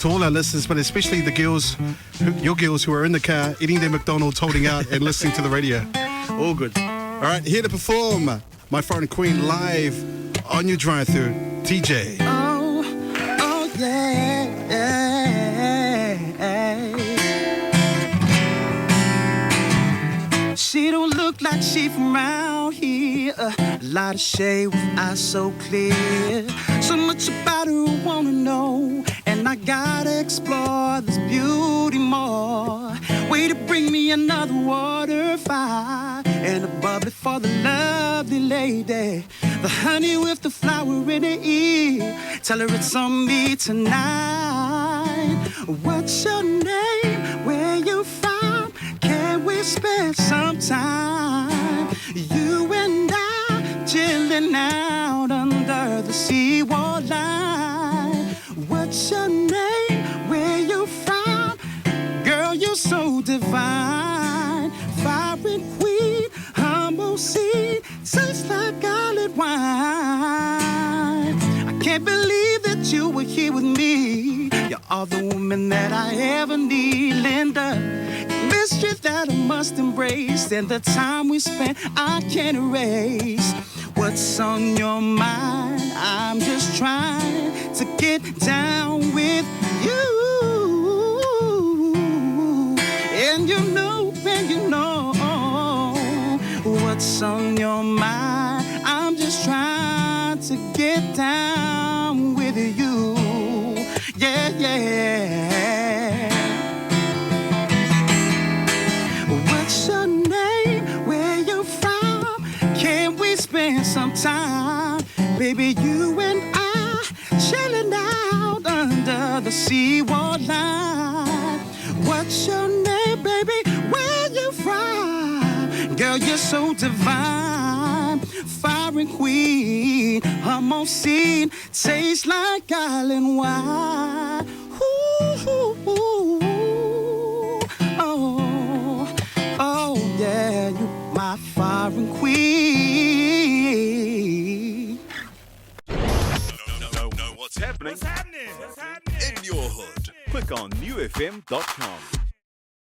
to all our listeners, but especially the girls, your girls who are in the car eating their McDonald's, holding out and listening to the radio. All good. All right, here to perform my foreign queen live on your drive-thru, TJ. Oh yeah. She don't look like she from around here. A lot of shade with eyes so clear. So much about her I wanna know, and I gotta explore this beauty more. Way to bring me another waterfall and a bubbly for the lovely lady. The honey with the flower in her ear. Tell her it's on me tonight. What's your name? Where you from? Can we spend some time? You and I chilling out under the seawall line. What's your name? Where you from? Girl, you're so divine. Fire and queen, humble seed, tastes like olive wine. I can't believe that you were here with me. You're all the woman that I ever need, Linda. Mystery that I must embrace, and the time we spent I can't erase. What's on your mind? I'm just trying to get down with you. And you know what's on your mind. I'm just trying to get down with you. Yeah, yeah. What's your name? Where you from? Can we spend some time? Baby, you and I chilling out under the seawall line. What's your name, baby? Where you from? Girl, you're so divine. Fire and queen, I'm on scene. Tastes like island wine. Ooh, ooh, ooh. Oh, yeah, you my fire and queen. Know what's happening? In your hood. Click on NiuFM.com.